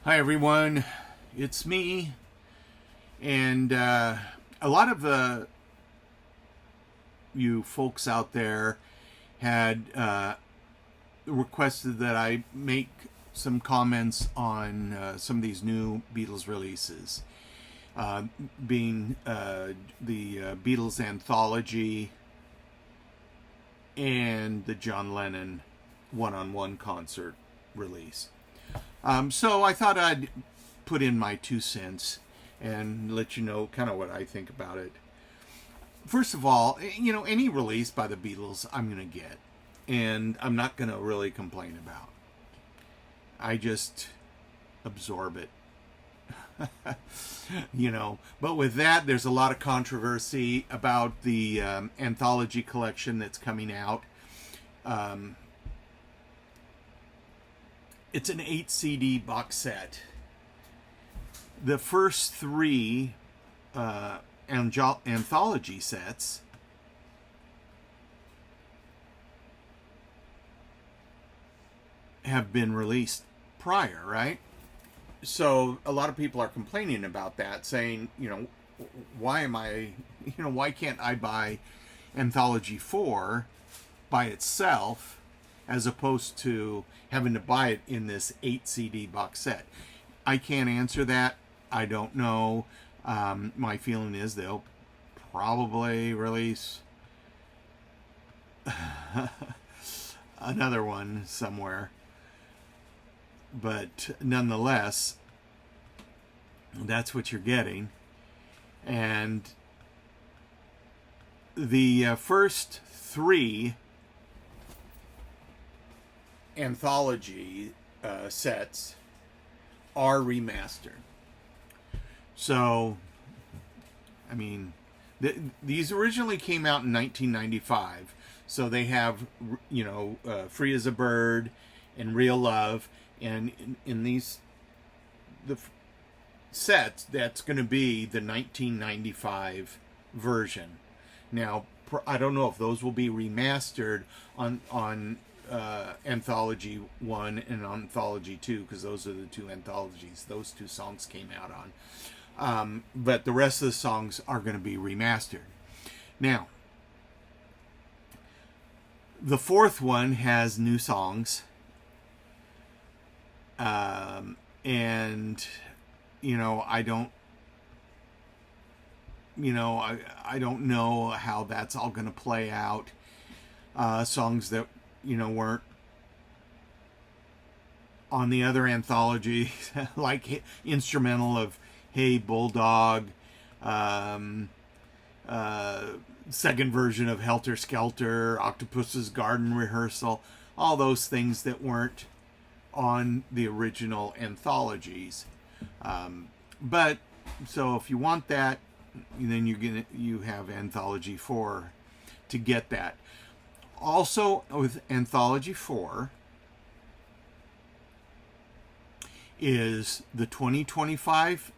Hi everyone, it's me, and a lot of you folks out there had requested that I make some comments on some of these new Beatles releases, being the Beatles Anthology and the John Lennon one-on-one concert release. So I thought I'd put in my 2 cents and let you know kind of what I think about it. First of all, any release by the Beatles I'm going to get, and I'm not going to really complain about. I just absorb it. But with that, there's a lot of controversy about the anthology collection that's coming out. It's an 8 CD box set. The first 3 anthology sets have been released prior, right? So a lot of people are complaining about that, saying, why can't I buy Anthology 4 by itself as opposed to having to buy it in this 8 CD box set? I can't answer that. I don't know. My feeling is they'll probably release another one somewhere. But nonetheless, that's what you're getting. And the first 3 anthology sets are remastered. So, these originally came out in 1995. So they have, Free as a Bird and Real Love. And in these sets, that's going to be the 1995 version. Now, I don't know if those will be remastered on Anthology 1 and Anthology 2, because those are the 2 anthologies those 2 songs came out on. But the rest of the songs are going to be remastered. Now, the 4th one has new songs. And I don't know how that's all going to play out. Songs that weren't on the other anthology, like instrumental of Hey Bulldog, second version of Helter Skelter, Octopus's Garden Rehearsal, all those things that weren't on the original anthologies. But so if you want that, then you have Anthology 4 to get that. Also with Anthology 4 is the 2025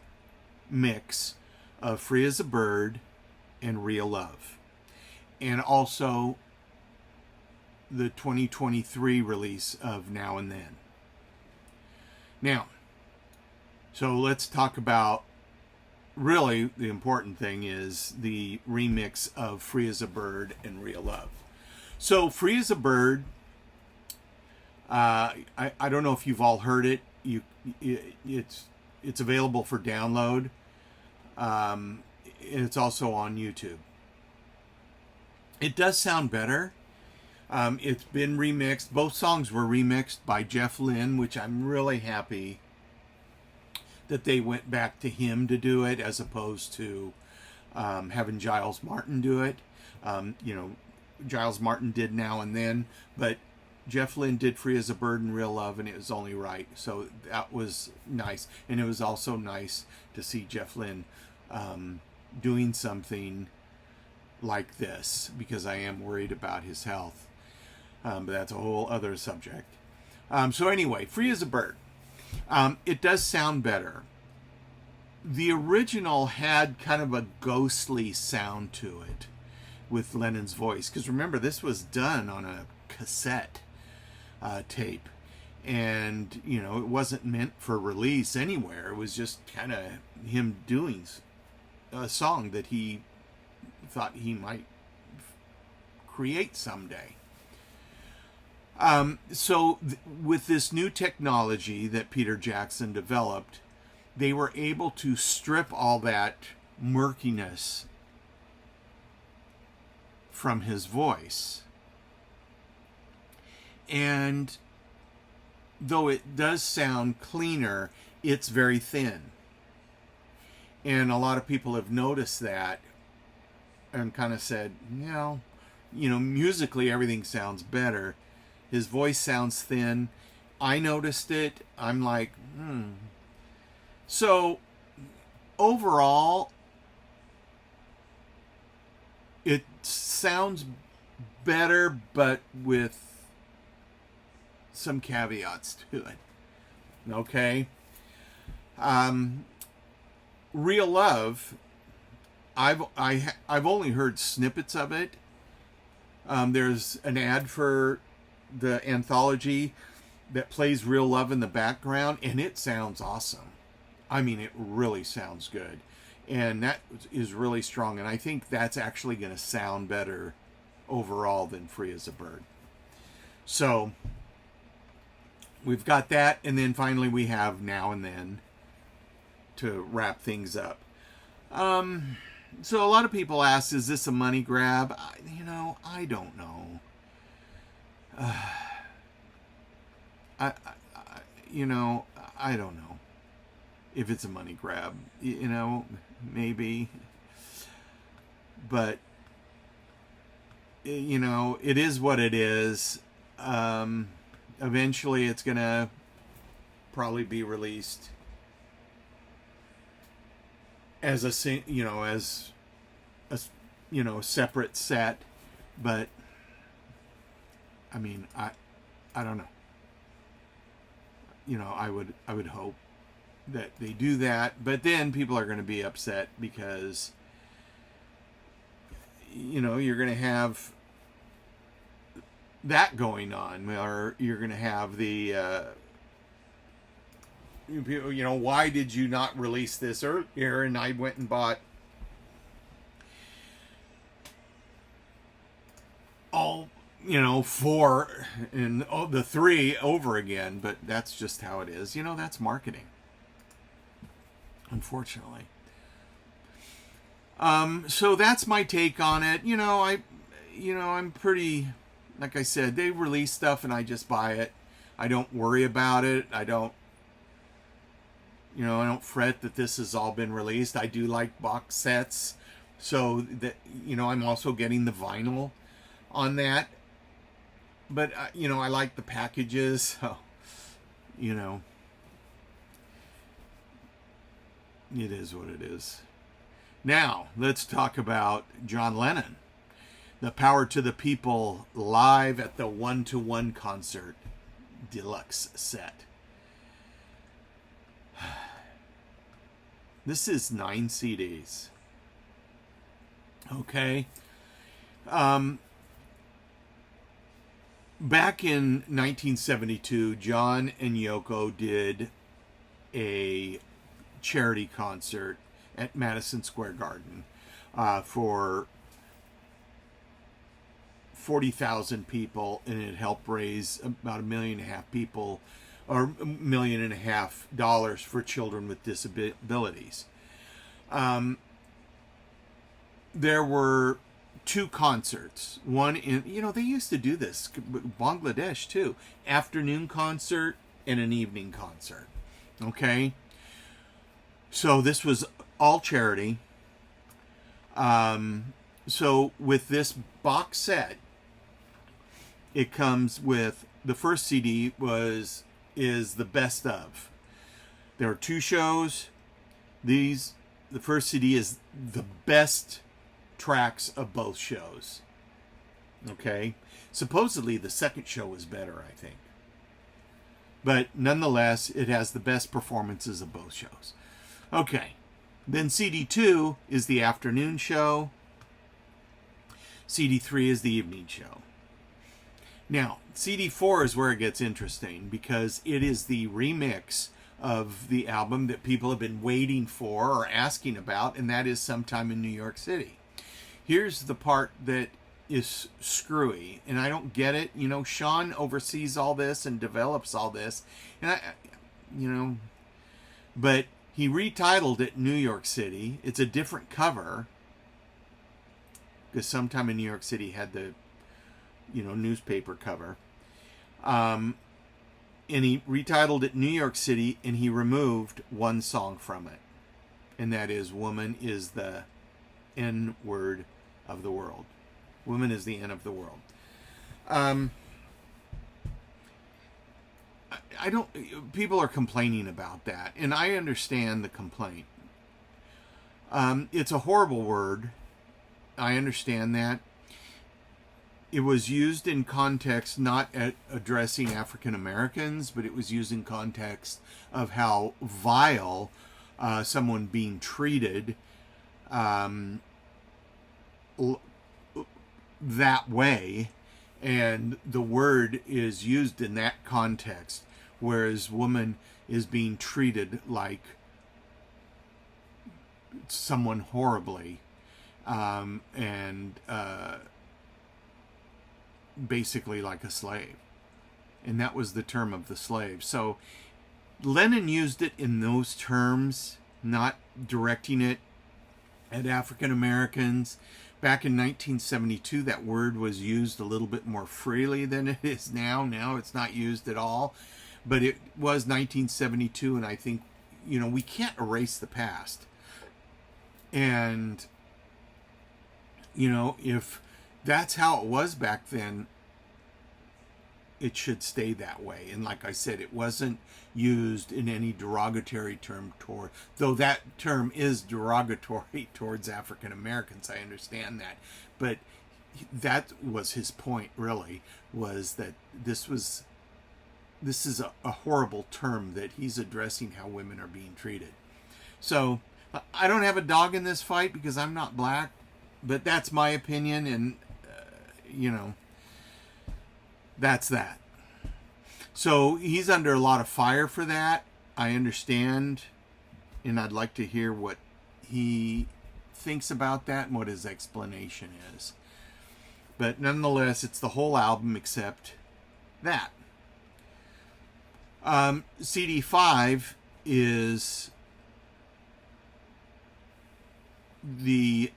mix of Free as a Bird and Real Love, and also the 2023 release of Now and Then. Now, so let's talk about, really the important thing is the remix of Free as a Bird and Real Love. So Free as a Bird, I don't know if you've all heard it. It's available for download. It's also on YouTube. It does sound better. It's been remixed. Both songs were remixed by Jeff Lynne, which I'm really happy that they went back to him to do it as opposed to having Giles Martin do it. Giles Martin did Now and Then, but Jeff Lynne did Free as a Bird and Real Love, and it was only right. So that was nice. And it was also nice to see Jeff Lynne doing something like this, because I am worried about his health. But that's a whole other subject. So anyway, Free as a Bird. It does sound better. The original had kind of a ghostly sound to it with Lennon's voice. Because remember, this was done on a cassette tape. And, you know, it wasn't meant for release anywhere. It was just kind of him doing a song that he thought he might create someday. With this new technology that Peter Jackson developed, they were able to strip all that murkiness from his voice. And though it does sound cleaner, it's very thin. And a lot of people have noticed that and kind of said, musically everything sounds better. His voice sounds thin. I noticed it. I'm like, So, overall, it sounds better, but with some caveats to it. Okay? Real Love, I've only heard snippets of it. There's an ad for the anthology that plays Real Love in the background, and it sounds awesome. I mean, it really sounds good. And that is really strong. And I think that's actually going to sound better overall than Free as a Bird. So, we've got that. And then finally we have Now and Then to wrap things up. So a lot of people ask, is this a money grab? I don't know. I don't know if it's a money grab. Maybe. But, it is what it is. Eventually it's going to probably be released as a separate set, but I mean, I don't know. I would hope that they do that, but then people are going to be upset because you're going to have that going on, or you're going to have the why did you not release this earlier? And I went and bought all, 4 and the 3 over again. But that's just how it is. That's marketing, unfortunately. So that's my take on it. I'm pretty, like I said, they release stuff and I just buy it. I don't worry about it. I don't fret that this has all been released. I do like box sets. So that, I'm also getting the vinyl on that. But, I like the packages. So, it is what it is. Now, let's talk about John Lennon. The Power to the People live at the 1-to-1 concert deluxe set. This is 9 CDs. Okay. Back in 1972, John and Yoko did a charity concert at Madison Square Garden for 40,000 people, and it helped raise about $1.5 million people, or $1.5 million for children with disabilities. There were 2 concerts. One in, they used to do this, Bangladesh too, afternoon concert and an evening concert. Okay, so this was all charity. So with this box set, it comes with, the first CD is the best of. There are 2 shows. The first CD is the best tracks of both shows. Okay? Supposedly the second show was better, I think. But nonetheless, it has the best performances of both shows. Okay. Then CD 2 is the afternoon show. CD 3 is the evening show. Now, CD4 is where it gets interesting because it is the remix of the album that people have been waiting for or asking about, and that is Sometime in New York City. Here's the part that is screwy, and I don't get it. You know, Sean oversees all this and develops all this, and but he retitled it New York City. It's a different cover because Sometime in New York City had the, newspaper cover. And he retitled it New York City, and he removed one song from it. And that is Woman is the N word of the world. Woman is the N of the world. People are complaining about that, and I understand the complaint. It's a horrible word. I understand that. It was used in context not at addressing African Americans, but it was used in context of how vile someone being treated that way, and the word is used in that context, whereas woman is being treated like someone horribly, and basically like a slave. And that was the term of the slave. So Lennon used it in those terms, not directing it at African Americans. Back in 1972, that word was used a little bit more freely than it is now. Now it's not used at all. But it was 1972, and I think, we can't erase the past. And, if that's how it was back then, it should stay that way. And like I said, it wasn't used in any derogatory term though that term is derogatory towards African Americans. I understand that. But that was his point, really, was that this is a horrible term that he's addressing how women are being treated. So I don't have a dog in this fight because I'm not black, but that's my opinion, and that's that. So he's under a lot of fire for that. I understand, and I'd like to hear what he thinks about that and what his explanation is. But nonetheless, it's the whole album except that. CD5 is the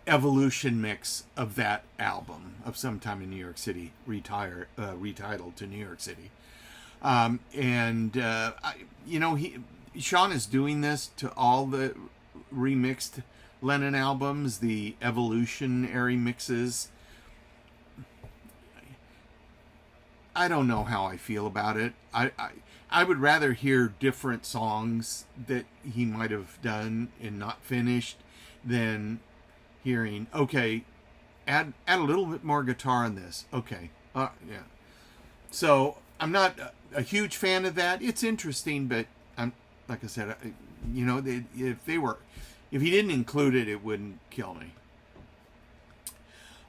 evolution mix of that album of Sometime in New York City, retitled to New York City. Sean is doing this to all the remixed Lennon albums, the evolutionary mixes. I don't know how I feel about it. I would rather hear different songs that he might have done and not finished than hearing, okay, add a little bit more guitar on this. Okay. Yeah. So I'm not a huge fan of that. It's interesting, but like I said, if he didn't include it, it wouldn't kill me.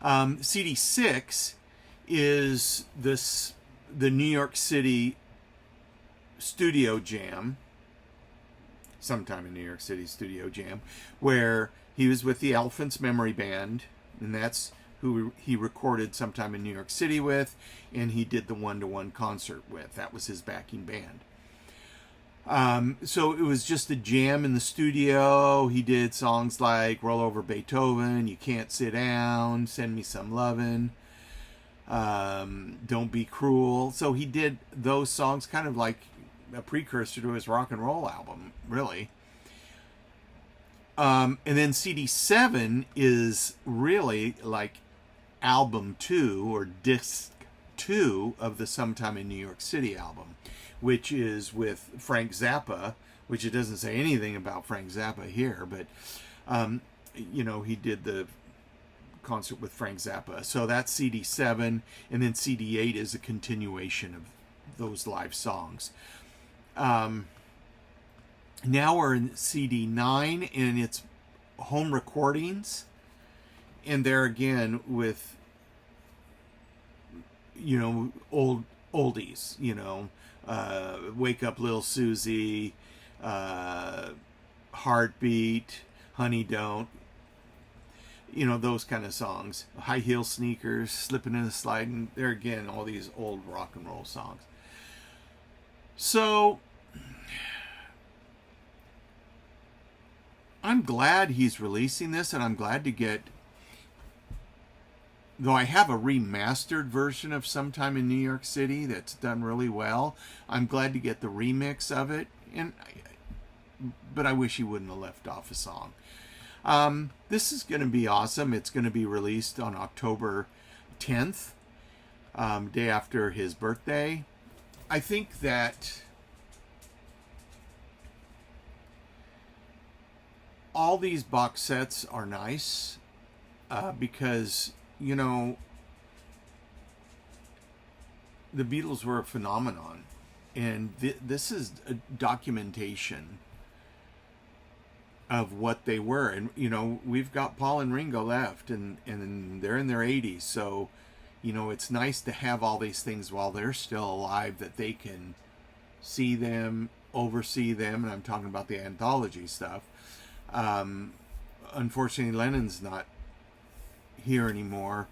CD6 is the New York City studio jam, Sometime in New York City studio jam, where he was with the Elephants Memory Band, and that's who he recorded Sometime in New York City with, and he did the one-to-one concert with. That was his backing band. So it was just a jam in the studio. He did songs like Roll Over Beethoven, You Can't Sit Down, Send Me Some Lovin', Don't Be Cruel. So he did those songs kind of like a precursor to his rock and roll album, really. And then CD7 is really like album 2 or disc 2 of the Sometime in New York City album, which is with Frank Zappa, which it doesn't say anything about Frank Zappa here, but, he did the concert with Frank Zappa. So that's CD7, and then CD8 is a continuation of those live songs. Now we're in CD9, and it's home recordings, and there again with oldies, Wake Up Little Susie, Heartbeat, Honey Don't, those kind of songs. High Heel Sneakers, Slipping and Sliding. There again, all these old rock and roll songs. So I'm glad he's releasing this, and I'm glad to get, though I have a remastered version of Sometime in New York City that's done really well. I'm glad to get the remix of it, but I wish he wouldn't have left off a song. This is going to be awesome. It's going to be released on October 10th, day after his birthday. I think that all these box sets are nice because, the Beatles were a phenomenon. And this is a documentation of what they were. And, we've got Paul and Ringo left, and they're in their 80s. So, it's nice to have all these things while they're still alive, that they can see them, oversee them. And I'm talking about the anthology stuff. Unfortunately, Lennon's not here anymore.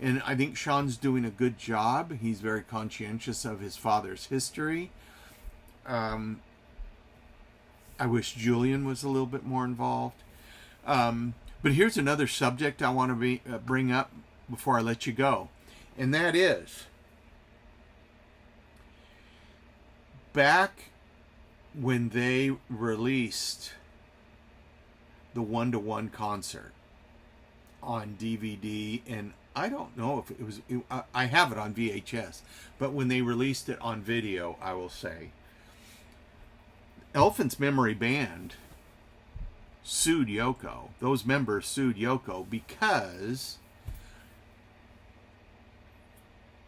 And I think Sean's doing a good job. He's very conscientious of his father's history. I wish Julian was a little bit more involved. But here's another subject I want to bring up before I let you go. And that is, back when they released the one-to-one concert on DVD, and I don't know if it was, I have it on VHS, but when they released it on video, I will say, Elephant's Memory Band sued Yoko. Those members sued Yoko because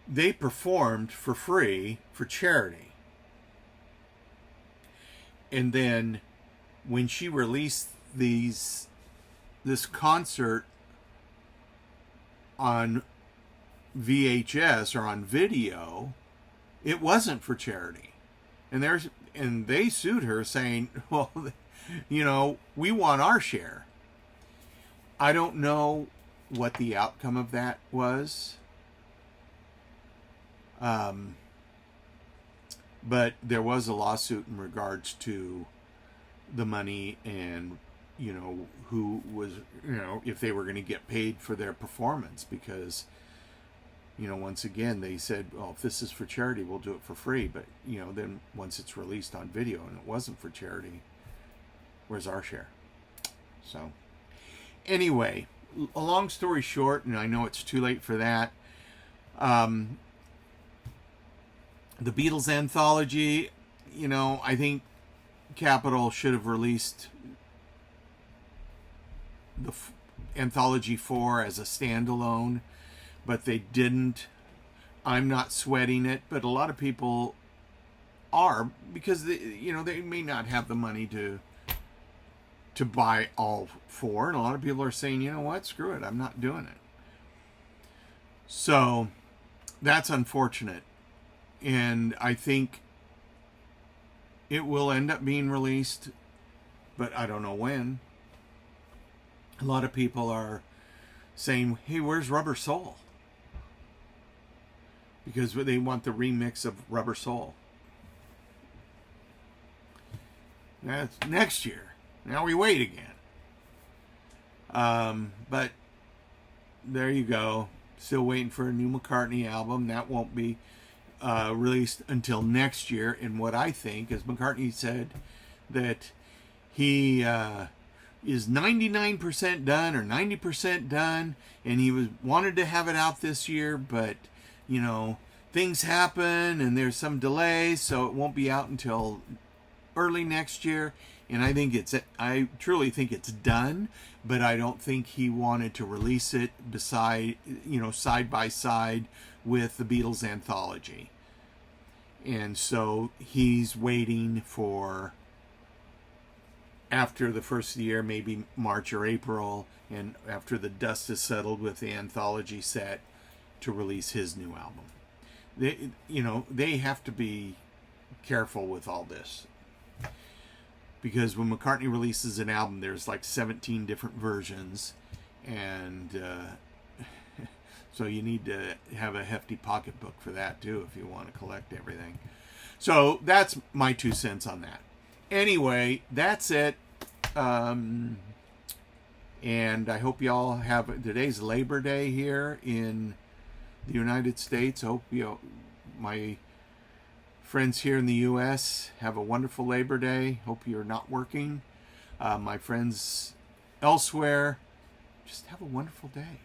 they performed for free for charity. And then when she released this concert on VHS or on video, it wasn't for charity. And they sued her saying, well, we want our share. I don't know what the outcome of that was. But there was a lawsuit in regards to the money and, who was, if they were going to get paid for their performance, because, once again, they said, well, if this is for charity, we'll do it for free. But, then once it's released on video and it wasn't for charity, where's our share? So, anyway, a long story short, and I know it's too late for that, the Beatles Anthology, I think Capitol should have released the Anthology 4 as a standalone, but they didn't. I'm not sweating it, but a lot of people are, because they may not have the money to buy all 4, and a lot of people are saying, you know what, screw it, I'm not doing it. So that's unfortunate. And I think it will end up being released, but I don't know when. A lot of people are saying, hey, where's Rubber Soul? Because they want the remix of Rubber Soul. That's next year. Now we wait again. But there you go. Still waiting for a new McCartney album. That won't be released until next year. And what I think is, McCartney said that he is 99% done or 90% done, and he wanted to have it out this year, but things happen and there's some delays, so it won't be out until early next year. And I truly think it's done, but I don't think he wanted to release it side by side with the Beatles Anthology. And so he's waiting for after the first of the year, maybe March or April, and after the dust is settled with the anthology set, to release his new album. they have to be careful with all this, because when McCartney releases an album, there's like 17 different versions, and so you need to have a hefty pocketbook for that too if you want to collect everything. So that's my 2 cents on that. Anyway, that's it. And I hope y'all have, today's Labor Day here in the United States. I hope my friends here in the U.S. have a wonderful Labor Day. Hope you're not working. My friends elsewhere, just have a wonderful day.